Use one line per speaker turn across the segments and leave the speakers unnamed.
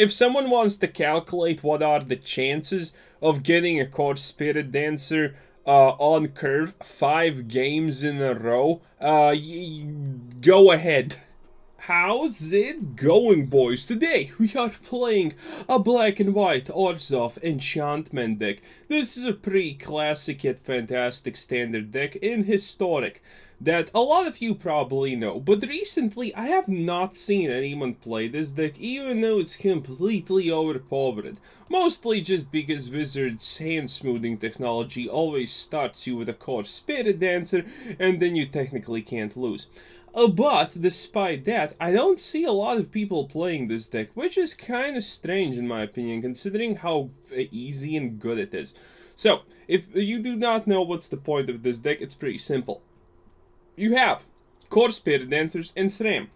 If someone wants to calculate what are the chances of getting a Kor Spiritdancer on curve 5 games in a row, go ahead. How's it going, boys? Today we are playing a black and white ORZHOV enchantment deck. This is a pretty classic yet fantastic standard deck in historic that a lot of you probably know, but recently I have not seen anyone play this deck, even though it's completely overpowered. Mostly just because Wizards' hand smoothing technology always starts you with a Kor Spiritdancer, and then you technically can't lose. But despite that, I don't see a lot of people playing this deck, which is kind of strange in my opinion, considering how easy and good it is. So, if you do not know what's the point of this deck, it's pretty simple. You have Kor Spiritdancers and SRAM.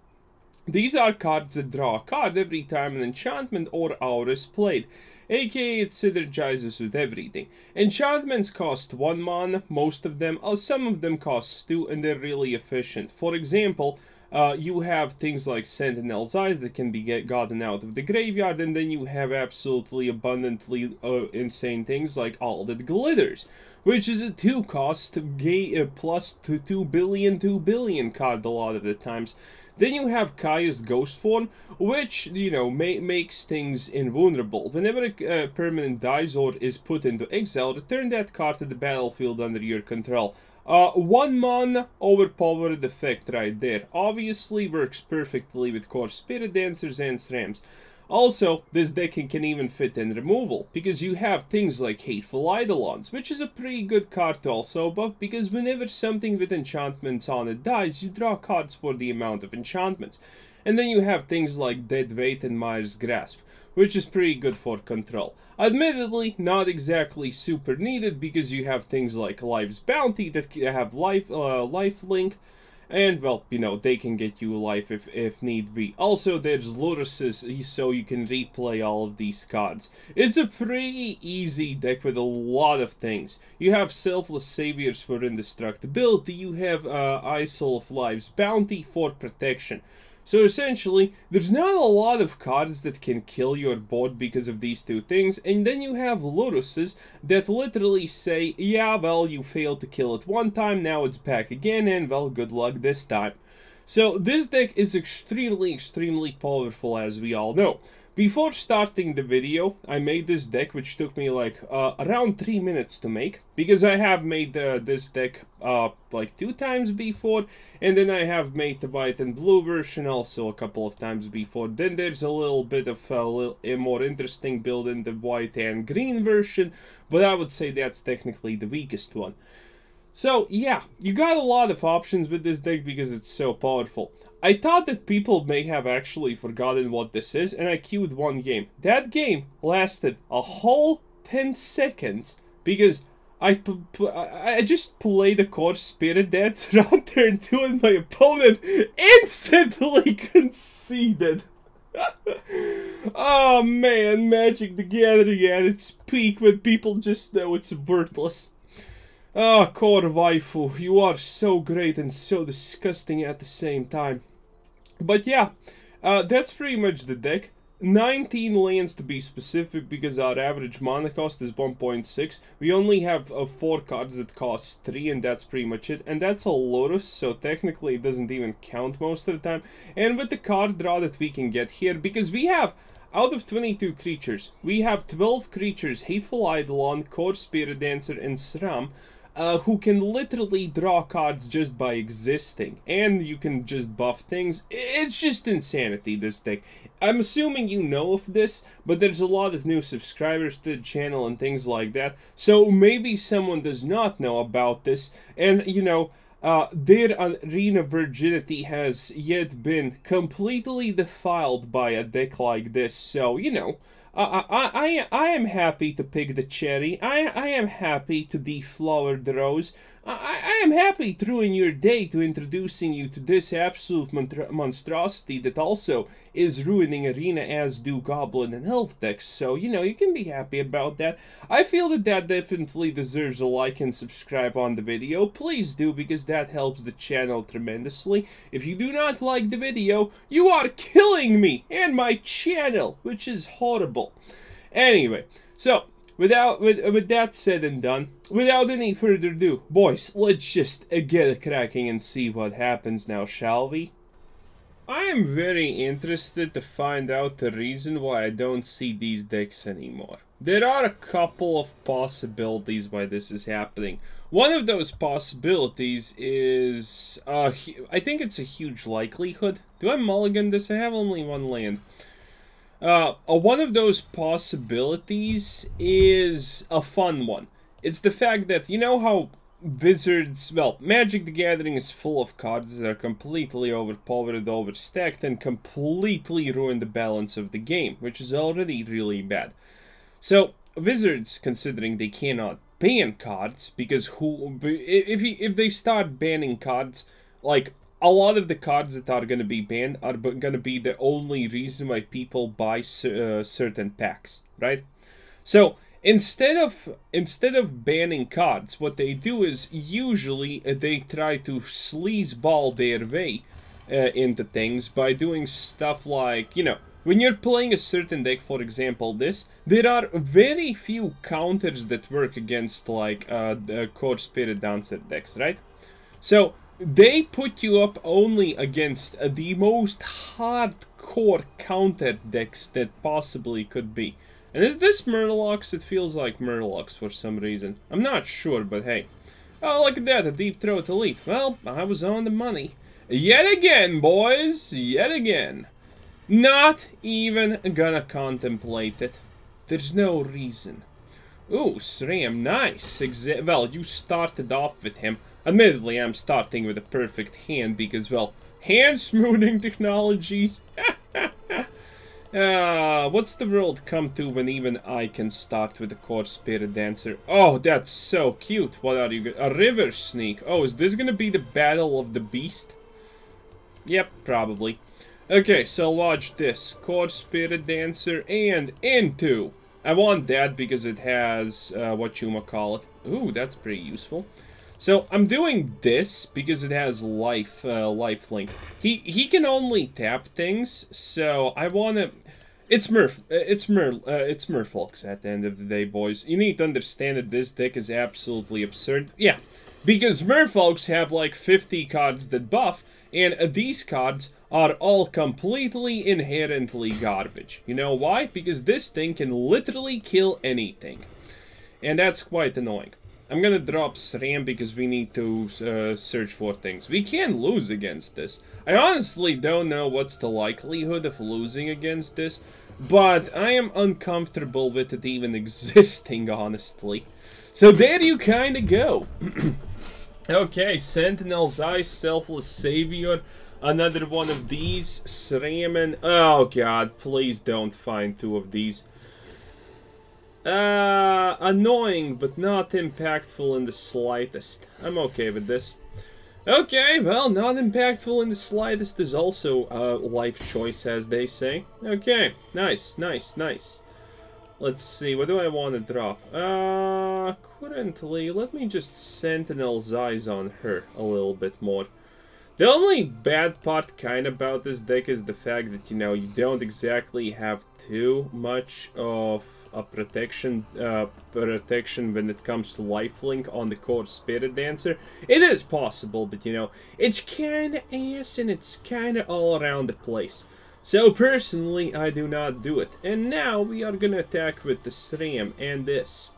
These are cards that draw a card every time an enchantment or aura is played, aka it synergizes with everything. Enchantments cost 1 mana, most of them, some of them cost 2, and they're really efficient. For example, you have things like Sentinel's Eyes that can be gotten out of the graveyard, and then you have absolutely abundantly insane things like All That Glitters, which is a 2 cost plus 2 billion card a lot of the times. Then you have Kaya's Ghost Form, which, you know, makes things invulnerable. Whenever a permanent dies or is put into exile, return that card to the battlefield under your control. 1 mana overpowered effect right there. Obviously works perfectly with Kor Spiritdancers and SRAMs. Also, this deck can even fit in removal, because you have things like Hateful Eidolons, which is a pretty good card to also buff, because whenever something with enchantments on it dies, you draw cards for the amount of enchantments. And then you have things like Dead Weight and Mire's Grasp, which is pretty good for control. Admittedly, not exactly super needed, because you have things like Life's Bounty that have life link, and, well, you know, they can get you life if need be. Also, there's Lotuses, so you can replay all of these cards. It's a pretty easy deck with a lot of things. You have Selfless Saviors for indestructibility, you have Isle of Life's Bounty for protection. So essentially, there's not a lot of cards that can kill your board because of these two things, and then you have Lotuses that literally say, yeah, well, you failed to kill it one time, now it's back again, and well, good luck this time. So this deck is extremely powerful, as we all know. Before starting the video, I made this deck, which took me like around 3 minutes to make, because I have made this deck like 2 times before, and then I have made the white and blue version also a couple of times before. Then there's a little bit of a more interesting build in the white and green version, but I would say that's technically the weakest one. So yeah, you got a lot of options with this deck because it's so powerful. I thought that people may have actually forgotten what this is, and I queued one game. That game lasted a whole 10 seconds because I just played a Kor Spiritdancer on turn 2 and my opponent instantly conceded. Oh man, Magic the Gathering at its peak when people just know it's worthless. Ah, Kor Waifu, you are so great and so disgusting at the same time. But yeah, that's pretty much the deck. 19 lands to be specific, because our average mana cost is 1.6. We only have 4 cards that cost 3, and that's pretty much it. And that's a Lotus, so technically it doesn't even count most of the time. And with the card draw that we can get here, because we have, out of 22 creatures, we have 12 creatures, Hateful Eidolon, Kor Spiritdancer, and SRAM, who can literally draw cards just by existing, and you can just buff things. It's just insanity, this deck. I'm assuming you know of this, but there's a lot of new subscribers to the channel and things like that, so maybe someone does not know about this, and, you know, their arena virginity has yet been completely defiled by a deck like this, so, you know, I am happy to pick the cherry. I am happy to deflower the rose. I am happy to ruin your day to introducing you to this absolute monstrosity that also is ruining Arena, as do Goblin and Elf decks, so, you know, you can be happy about that. I feel that that definitely deserves a like and subscribe on the video. Please do, because that helps the channel tremendously. If you do not like the video, you are killing me and my channel, which is horrible. Anyway, so, with that said and done, without any further ado, boys, let's just get it cracking and see what happens now, shall we? I am very interested to find out the reason why I don't see these decks anymore. There are a couple of possibilities why this is happening. One of those possibilities is, I think it's a huge likelihood. Do I mulligan this? I have only one land. One of those possibilities is a fun one. It's the fact that, you know how Wizards, well, Magic the Gathering is full of cards that are completely overpowered, overstacked, and completely ruin the balance of the game, which is already really bad. So, Wizards, considering they cannot ban cards, because if they start banning cards, like, a lot of the cards that are going to be banned are going to be the only reason why people buy certain packs, right? So instead of banning cards, what they do is usually they try to sleazeball their way into things by doing stuff like, you know, when you're playing a certain deck, for example this, there are very few counters that work against like the Kor Spiritdancer decks, right? So they put you up only against the most hardcore counter decks that possibly could be. And is this Murlocs? It feels like Murlocs for some reason. I'm not sure, but hey. Oh, look at that, a Deep Throat Elite. Well, I was on the money. Yet again, boys, yet again. Not even gonna contemplate it. There's no reason. Ooh, SRAM, nice. Well, you started off with him. Admittedly, I'm starting with a perfect hand because, well, hand smoothing technologies. What's the world come to when even I can start with a Kor Spiritdancer? Oh, that's so cute. What are you? A River Sneak. Oh, is this gonna be the Battle of the Beast? Yep, probably. Okay, so watch this. Kor Spiritdancer and into. I want that because it has, whatchamacallit. Ooh, that's pretty useful. So, I'm doing this because it has lifelink. He can only tap things, so I wanna... It's Merfolks at the end of the day, boys. You need to understand that this deck is absolutely absurd. Yeah, because Merfolks have like 50 cards that buff, and these cards are all completely inherently garbage. You know why? Because this thing can literally kill anything. And that's quite annoying. I'm gonna drop SRAM because we need to search for things. We can lose against this. I honestly don't know what's the likelihood of losing against this, but I am uncomfortable with it even existing, honestly. So there you kinda go. Okay, Sentinel's Eye, Selfless Savior, another one of these, SRAM. Oh god, please don't find two of these. Annoying, but not impactful in the slightest. I'm okay with this. Okay, well, not impactful in the slightest is also a life choice, as they say. Okay, nice, nice, nice. Let's see, what do I want to drop? Currently, let me just Sentinel's Eyes on her a little bit more. The only bad part kind of about this deck is the fact that, you know, you don't exactly have too much of a protection when it comes to lifelink on the Kor Spiritdancer. It is possible, but, you know, it's kind of ass and it's kind of all around the place. So, personally, I do not do it. And now we are gonna attack with the SRAM and this.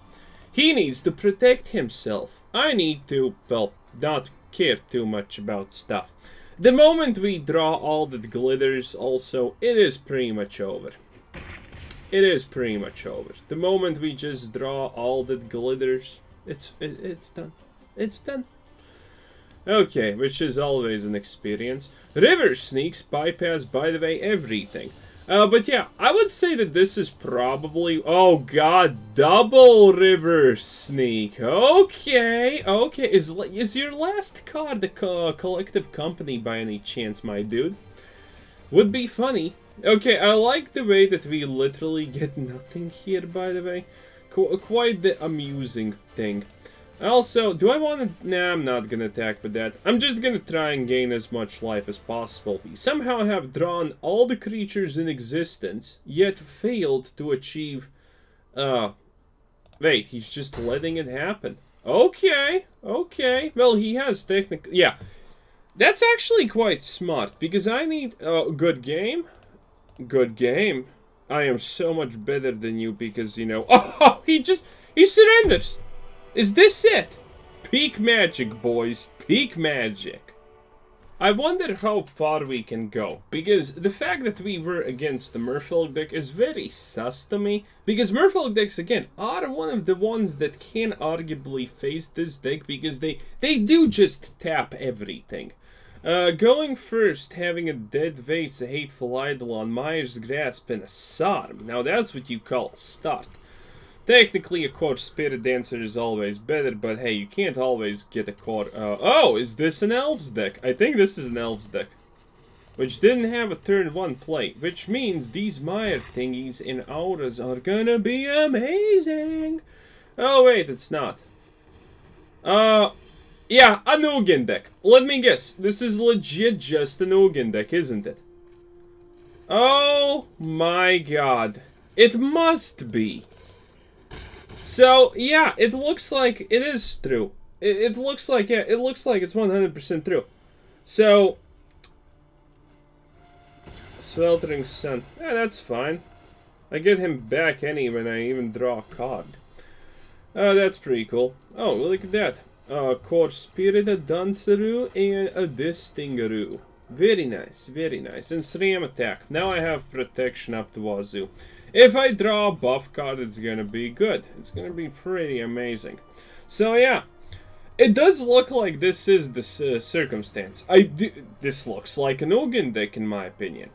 He needs to protect himself. I need to, well, not care too much about stuff. The moment we draw all that glitters, also, it is pretty much over. It is pretty much over. The moment we just draw all that glitters, it's done. It's done. Okay, which is always an experience. River Sneaks bypass, by the way, everything. But yeah, I would say that this is probably... Oh god, double river sneak. Okay, okay. Is your last card the collective company by any chance, my dude? Would be funny. Okay, I like the way that we literally get nothing here, by the way. Quite the amusing thing. Also, do I want to... Nah, I'm not gonna attack with that. I'm just gonna try and gain as much life as possible. We somehow have drawn all the creatures in existence, yet failed to achieve... Wait, he's just letting it happen. Okay, okay. Well, he has technical... Yeah, that's actually quite smart, because I need... good game? Good game. I am so much better than you because, you know... Oh, he surrenders! Is this it? Peak magic, boys. Peak magic. I wonder how far we can go. Because the fact that we were against the Merfolk deck is very sus to me. Because Merfolk decks, again, are one of the ones that can arguably face this deck. Because they do just tap everything. Going first, having a Dead Vates, a Hateful Idol on Myers Grasp, and a Sarm. Now that's what you call a start. Technically, a Kor Spiritdancer is always better, but hey, you can't always get a Kor... oh, is this an Elves deck? I think this is an Elves deck. Which didn't have a turn 1 play, which means these Mire thingies in Auras are gonna be amazing! Oh wait, it's not. Yeah, a Nugen deck. Let me guess, this is legit just a Nugen deck, isn't it? Oh my god. It must be. So, yeah, it looks like it is true. It looks like, yeah, it looks like it's 100% true. So, Sweltering Sun. Yeah, that's fine. I get him back when I even draw a card. That's pretty cool. Oh, look at that. Kor Spiritdancer and a Distingaroo. Very nice, very nice. And 3M attack. Now I have protection up to wazoo. If I draw a buff card, it's gonna be good. It's gonna be pretty amazing. So yeah, it does look like this is the circumstance. This looks like an Ugin deck in my opinion.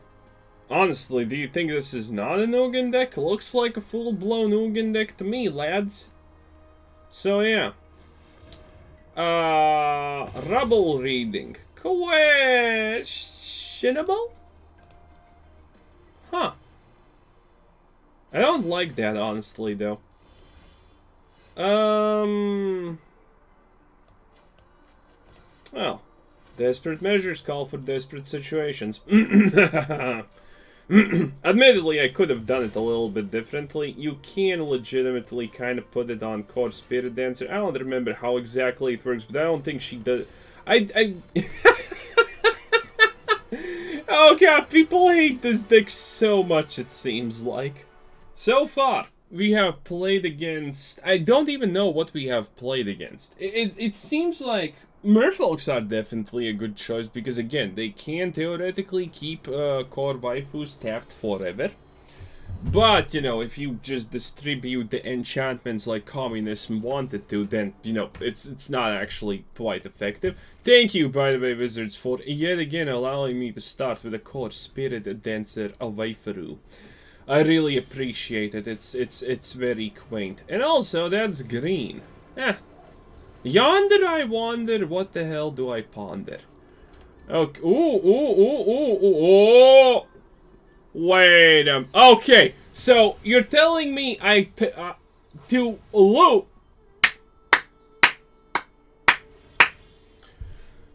Honestly, do you think this is not an Ugin deck? Looks like a full-blown Ugin deck to me, lads. So yeah. Rubble reading. Questionable? Huh. I don't like that, honestly, though. Well, desperate measures call for desperate situations. Admittedly, I could have done it a little bit differently. You can legitimately kind of put it on Kor Spiritdancer. I don't remember how exactly it works, but I don't think she does. Oh god, people hate this deck so much, it seems like. So far, we have played against... I don't even know what we have played against. It seems like Merfolks are definitely a good choice because, again, they can theoretically keep core waifus tapped forever. But, you know, if you just distribute the enchantments like communism wanted to, then, you know, it's not actually quite effective. Thank you, by the way, Wizards, for yet again allowing me to start with a Kor Spiritdancer, a waifu. I really appreciate it. It's very quaint. And also, that's green. Yonder I wander, what the hell do I ponder? Okay. Ooh. Wait okay, so you're telling me to loot.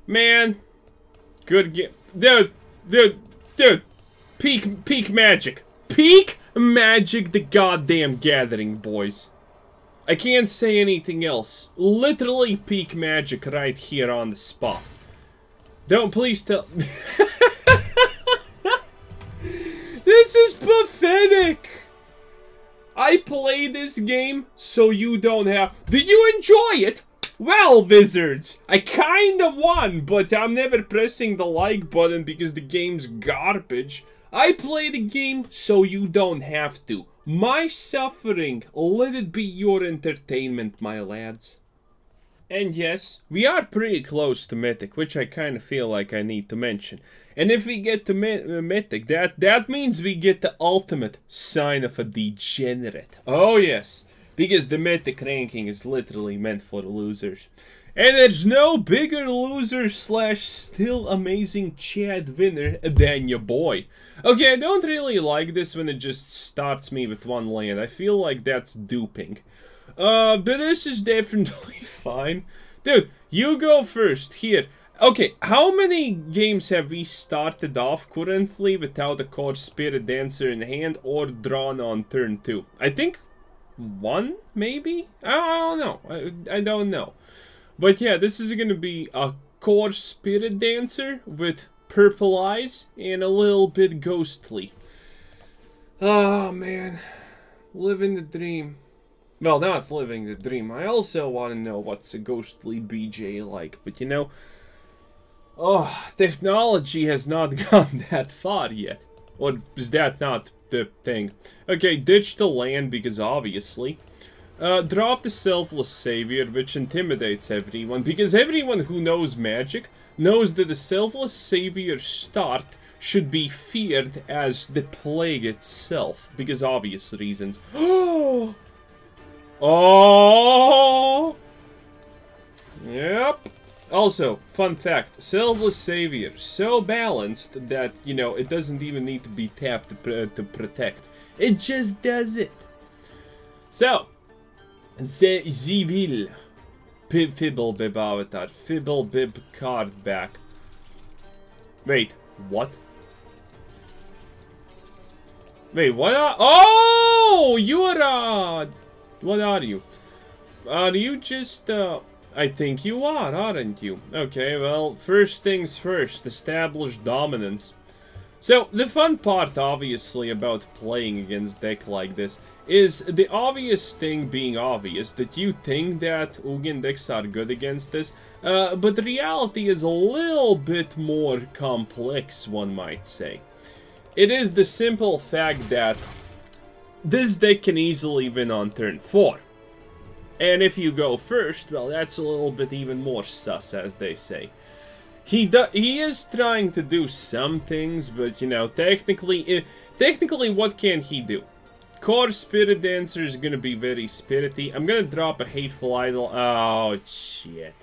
Man. Good game. Dude. Peak magic. Peak magic the goddamn gathering, boys. I can't say anything else. Literally peak magic right here on the spot. Don't please tell... This is pathetic! I play this game so you don't have... Do you enjoy it? Well, Wizards, I kind of won, but I'm never pressing the like button because the game's garbage. I play the game so you don't have to. My suffering, let it be your entertainment, my lads. And yes, we are pretty close to Mythic, which I kind of feel like I need to mention. And if we get to Mythic, that means we get the ultimate sign of a degenerate. Oh yes, because the Mythic ranking is literally meant for the losers. And there's no bigger loser slash still amazing Chad winner than your boy. Okay, I don't really like this when it just starts me with one land. I feel like that's duping. But this is definitely fine. Dude, you go first. Here. Okay, how many games have we started off currently without a Kor Spiritdancer in hand or drawn on turn 2? I think 1, maybe? I don't know. I don't know. But yeah, this is gonna be a Kor Spiritdancer with purple eyes and a little bit ghostly. Oh man, living the dream. Well, not living the dream. I also want to know what's a ghostly BJ like, but you know, oh, technology has not gone that far yet. Or is that not the thing? Okay, ditch the land because obviously. Drop the Selfless Savior, which intimidates everyone, because everyone who knows Magic knows that the Selfless Savior start should be feared as the plague itself, because obvious reasons. Oh! Yep. Also, fun fact, Selfless Savior, so balanced that, you know, it doesn't even need to be tapped to protect. It just does it. So, Zivil. Fibblebib avatar. Fibblebib card back. Wait, what? Wait, what are... Oh! You are, what are you? Are you just, I think you are, aren't you? Okay, well, first things first. Establish dominance. So, the fun part, obviously, about playing against deck like this is the obvious thing being obvious, that you think that Ugin decks are good against this, but the reality is a little bit more complex, one might say. It is the simple fact that this deck can easily win on turn 4. And if you go first, well, that's a little bit even more sus, as they say. He is trying to do some things, but, you know, technically, what can he do? Kor Spiritdancer is gonna be very spirity. I'm gonna drop a Hateful Idol. Oh, shit.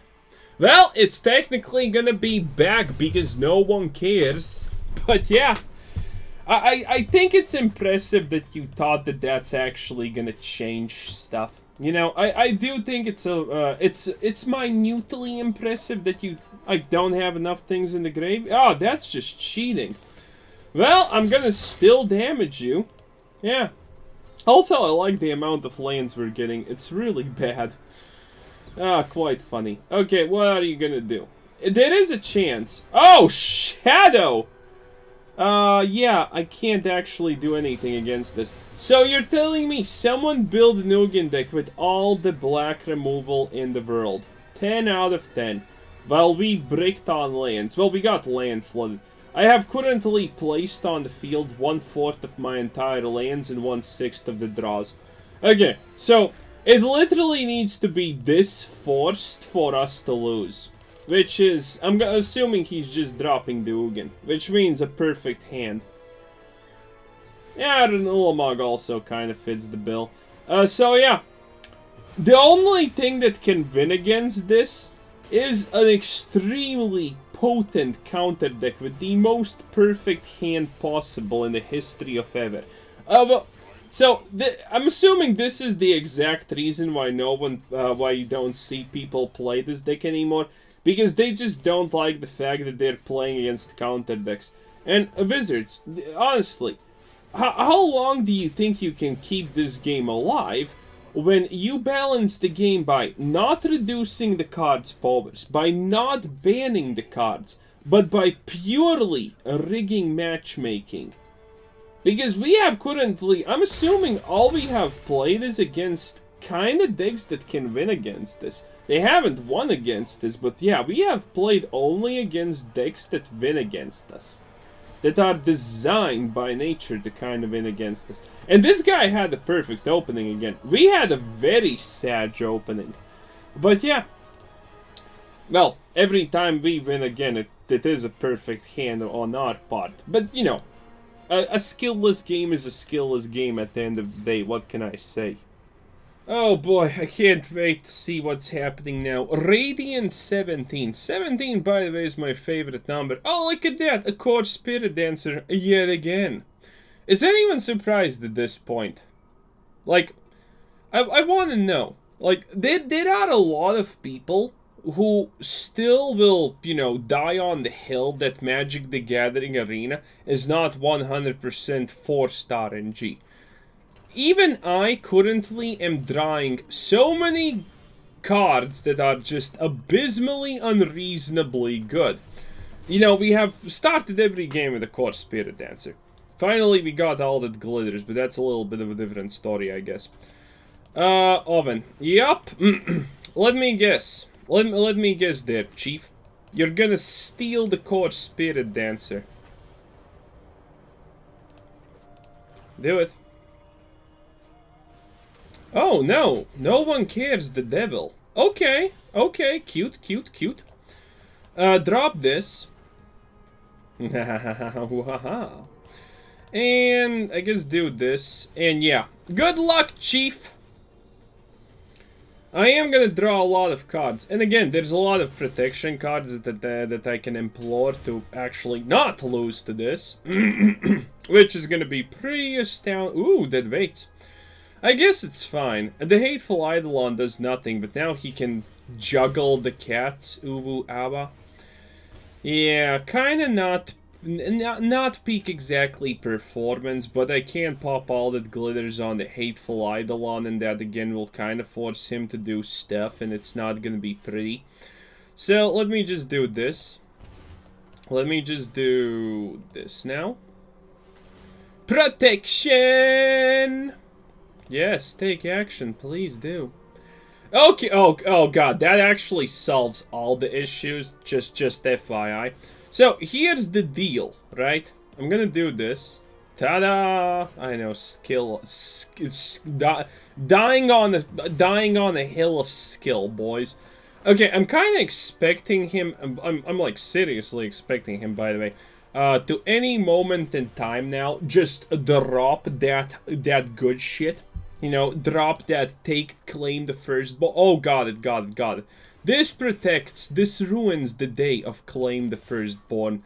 Well, it's technically gonna be back because no one cares. But, yeah. I think it's impressive that you thought that that's actually gonna change stuff. You know, I do think it's minutely impressive that you don't have enough things in the grave. Oh, that's just cheating. Well, I'm gonna still damage you. Yeah. Also, I like the amount of lands we're getting. It's really bad. Ah, quite funny. Okay, what are you gonna do? There is a chance. Oh, Shadow! Yeah, I can't actually do anything against this. So you're telling me someone built an Ugin deck with all the black removal in the world. 10 out of 10. While we bricked on lands. Well, we got land flooded. I have currently placed on the field 1/4 of my entire lands and 1/6 of the draws. Okay, so it literally needs to be this forced for us to lose. Which is, I'm assuming he's just dropping the Ugin, which means a perfect hand. Yeah, the Ulamog also kind of fits the bill. So yeah, the only thing that can win against this is an extremely potent counter deck with the most perfect hand possible in the history of ever. I'm assuming this is the exact reason why why you don't see people play this deck anymore. Because they just don't like the fact that they're playing against counter decks. And Wizards, honestly, how long do you think you can keep this game alive when you balance the game by not reducing the cards' powers, by not banning the cards, but by purely rigging matchmaking? Because we have currently, I'm assuming all we have played is against kind of decks that can win against this. They haven't won against this, but yeah, we have played only against decks that win against us. That are designed by nature to kind of win against us. And this guy had a perfect opening again. We had a very sad opening. But yeah. Well, every time we win again, it it is a perfect hand on our part. But, you know, a skillless game is a skillless game at the end of the day. What can I say? Oh boy, I can't wait to see what's happening now. Radiant 17. 17, by the way, is my favorite number. Oh, look at that! A Kor Spiritdancer yet again. Is anyone surprised at this point? Like, I want to know. Like, there are a lot of people who still will, you know, die on the hill that Magic the Gathering Arena is not 100% 4-star NG. Even I currently am drawing so many cards that are just abysmally unreasonably good. You know, we have started every game with a Kor Spiritdancer. Finally, we got all that glitters, but that's a little bit of a different story, I guess. Oven. Yup. Let me guess. Let me guess there, Chief. You're gonna steal the Kor Spiritdancer. Do it. Oh, no. No one cares, the devil. Okay. Okay. Cute, cute, cute. Drop this. And I guess do this. And yeah. Good luck, Chief. I am gonna draw a lot of cards. And again, there's a lot of protection cards that I can implore to actually not lose to this. Which is gonna be pretty astounding. Ooh, that waits. I guess it's fine. The Hateful Eidolon does nothing, but now he can juggle the cats. Uwu Abba. Yeah, kinda not peak exactly performance, but I can't pop all that glitters on the Hateful Eidolon, and that again will kind of force him to do stuff, and it's not gonna be pretty. So, let me just do this. Let me just do this now. Protection! Yes, take action, please do. Okay, oh god, that actually solves all the issues, just FYI. So, here's the deal, right? I'm gonna do this. Ta-da! I know, skill, dying on a hill of skill, boys. Okay, I'm kind of expecting him, I'm like seriously expecting him, by the way, to any moment in time now, just drop that good shit. You know, drop that, claim the first ball. Oh, got it. This protects, this ruins the day of claim the firstborn.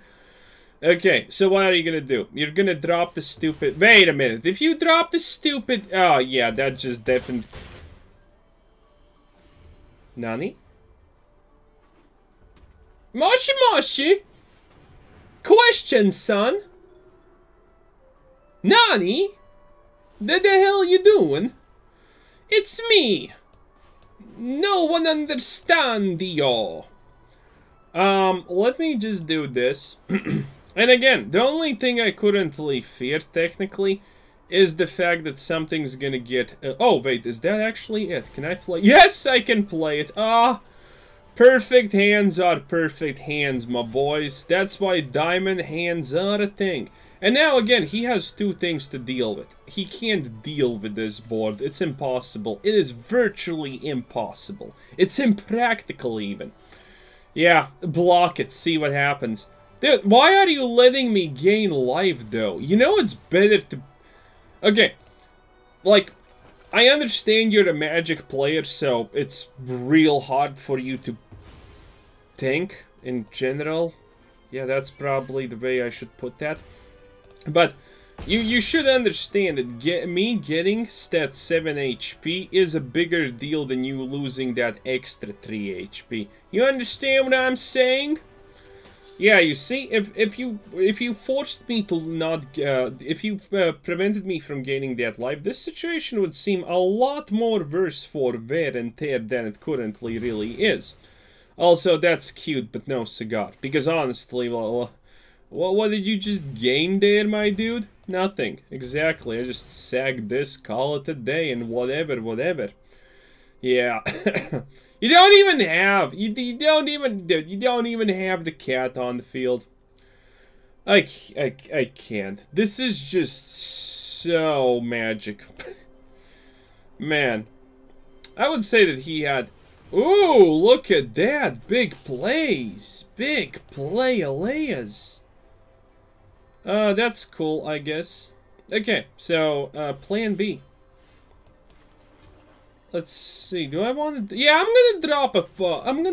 Okay, so what are you gonna do? You're gonna drop the stupid... Wait a minute, if you drop the stupid... Oh, yeah, that just definitely... Nani? Moshi Moshi? Question, son? Nani? What the hell you doing? It's me. No one understand you. Let me just do this. And again, the only thing I currently fear, technically, is the fact that something's gonna get... oh, wait, is that actually it? Can I play? Yes, I can play it. Perfect hands are perfect hands, my boys. That's why diamond hands are a thing. And now, again, he has two things to deal with. He can't deal with this board. It's impossible. It is virtually impossible. It's impractical, even. Yeah, block it. See what happens. Dude, why are you letting me gain life, though? You know it's better to... Okay. Like, I understand you're a Magic player, so it's real hard for you to think, in general. Yeah, that's probably the way I should put that. But you should understand that me getting stat 7 HP is a bigger deal than you losing that extra 3 HP. You understand what I'm saying? Yeah, you see, if you forced me to not, if you prevented me from gaining that life, this situation would seem a lot more worse for wear and tear than it currently really is. Also, that's cute, but no cigar. Because honestly, well, what did you just gain there, my dude? Nothing. Exactly. I just sagged this, call it a day, and whatever. Yeah. You don't even have the cat on the field. I can't. This is just so magic. Man. I would say that he had Ooh, look at that. Big plays. Big play, Elias. That's cool, I guess. Okay, so, plan B. Let's see, do I want to... Yeah, I'm gonna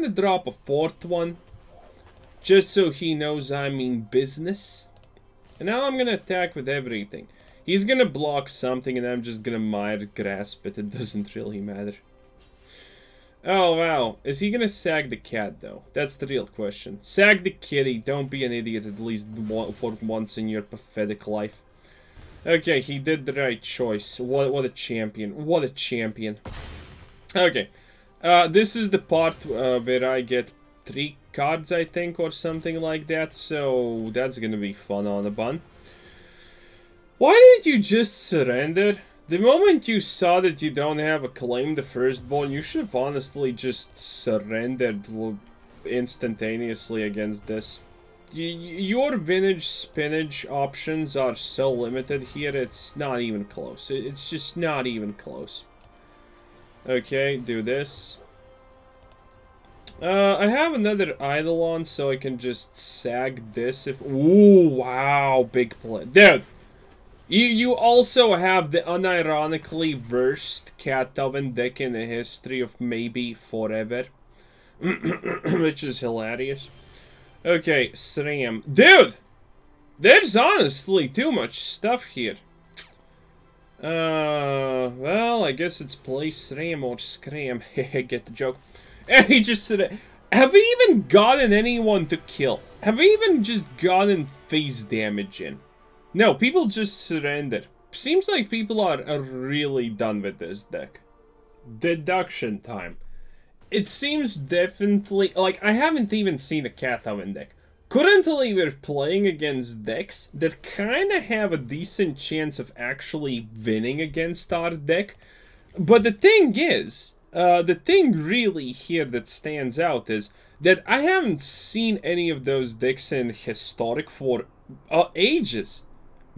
drop a fourth one. Just so he knows I mean business. And now I'm gonna attack with everything. He's gonna block something and I'm just gonna Mire Grasp it. It doesn't really matter. Oh, wow. Is he gonna sag the cat, though? That's the real question. Sag the kitty. Don't be an idiot at least for once in your pathetic life. Okay, he did the right choice. What a champion. What a champion. Okay. This is the part where I get 3 cards, I think, or something like that. So, that's gonna be fun on a bun. Why did you just surrender? The moment you saw that you don't have a claim the firstborn, you should have honestly just surrendered instantaneously against this. Your vintage spinach options are so limited here, it's not even close. It's just not even close. Okay, do this. I have another Eidolon, so I can just sag this if... Ooh, wow, big play. Dude! You also have the unironically worst cat oven deck in the history of maybe forever. Which is hilarious. Okay, SRAM. Dude! There's honestly too much stuff here. Well, I guess it's play SRAM or scram. Get the joke. And he just said, have we even gotten anyone to kill? Have we even just gotten face damage in? No, people just surrender. Seems like people are really done with this deck. Deduction time. It seems definitely... Like, I haven't even seen a cat oven deck. Currently, we're playing against decks that kind of have a decent chance of actually winning against our deck. But the thing is, the thing really here that stands out is that I haven't seen any of those decks in Historic for ages.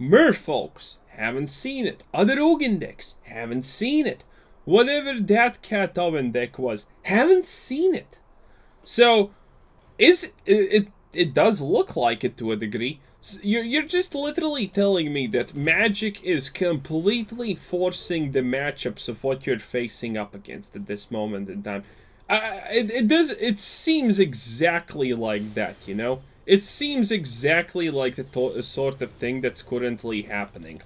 Merfolks, haven't seen it. Other Ugin decks, haven't seen it. Whatever that cat oven deck was, haven't seen it. So, it does look like it to a degree. You're just literally telling me that Magic is completely forcing the matchups of what you're facing up against at this moment in time. It seems exactly like that, you know? It seems exactly like the sort of thing that's currently happening.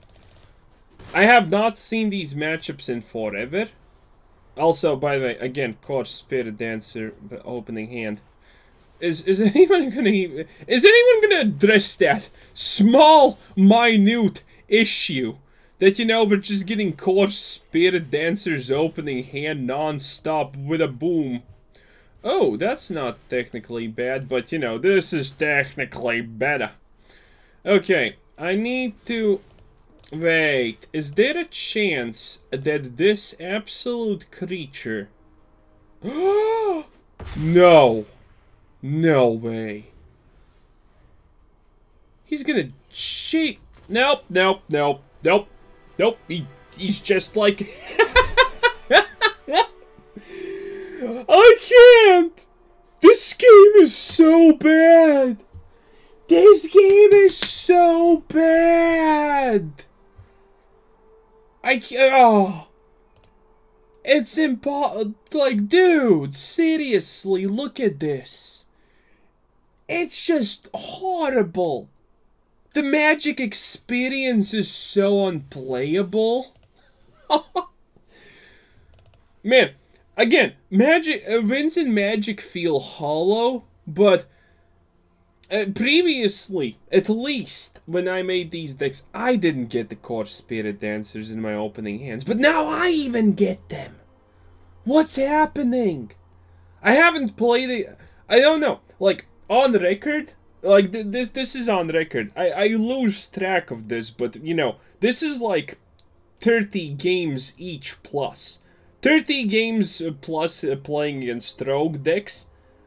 I have not seen these matchups in forever. Also, by the way, again, Kor Spiritdancer, opening hand. Is anyone gonna address that small, minute issue that, you know, we're just getting Kor Spiritdancer's opening hand non-stop with a boom? Oh, that's not technically bad, but, you know, this is technically better. Okay, I need to... Wait, is there a chance that this absolute creature... No! No way. He's gonna cheat. Nope, nope, nope, nope, nope. He's just like... I can't! This game is so bad! This game is so bad! I can't... Oh. It's impossible. Like, dude, seriously, look at this. It's just horrible. The Magic experience is so unplayable. Man, again, Magic wins in Magic feel hollow, but previously, at least, when I made these decks, I didn't get the Kor Spiritdancers in my opening hands, but now I even get them. What's happening? I haven't played it. I don't know. Like, on record, like, this is on record. I lose track of this, but, you know, this is like 30 games each plus. 30 games plus playing against rogue decks.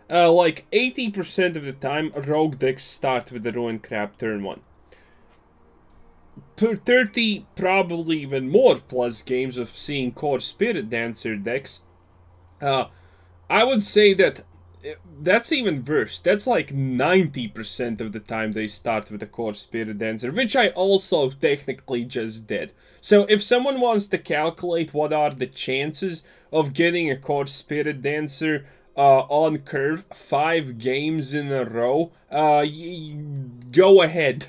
Like, 80% of the time, rogue decks start with the Ruin Crab turn 1. 30, probably even more plus games of seeing Kor Spiritdancer decks I would say that that's even worse. That's like 90% of the time they start with a Kor Spiritdancer, which I also technically just did. So if someone wants to calculate what are the chances of getting a Kor Spiritdancer on curve 5 games in a row, go ahead.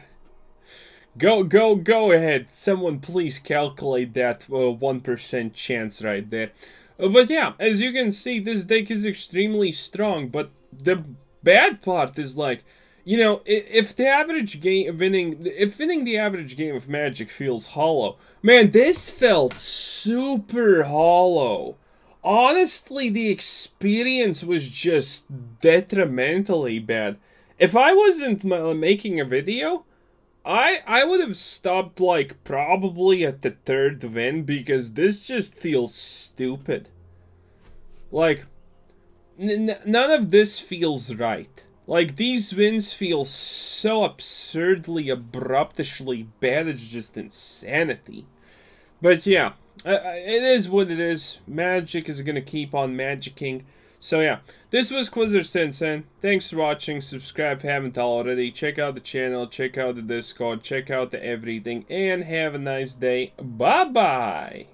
Go ahead. Someone please calculate that 1% chance right there. But yeah, as you can see, this deck is extremely strong, but the bad part is like, you know, if the average game winning the average game of Magic feels hollow, man, this felt super hollow. Honestly, the experience was just detrimentally bad. If I wasn't making a video, I would have stopped, like, probably at the 3rd win, because this just feels stupid. Like, none of this feels right. Like, these wins feel so absurdly, abruptishly bad, it's just insanity. But yeah, it is what it is. Magic is gonna keep on magicking. So yeah, this was Quizzer Sensen. Thanks for watching. Subscribe if you haven't already. Check out the channel, check out the Discord, check out the everything, and have a nice day. Bye-bye!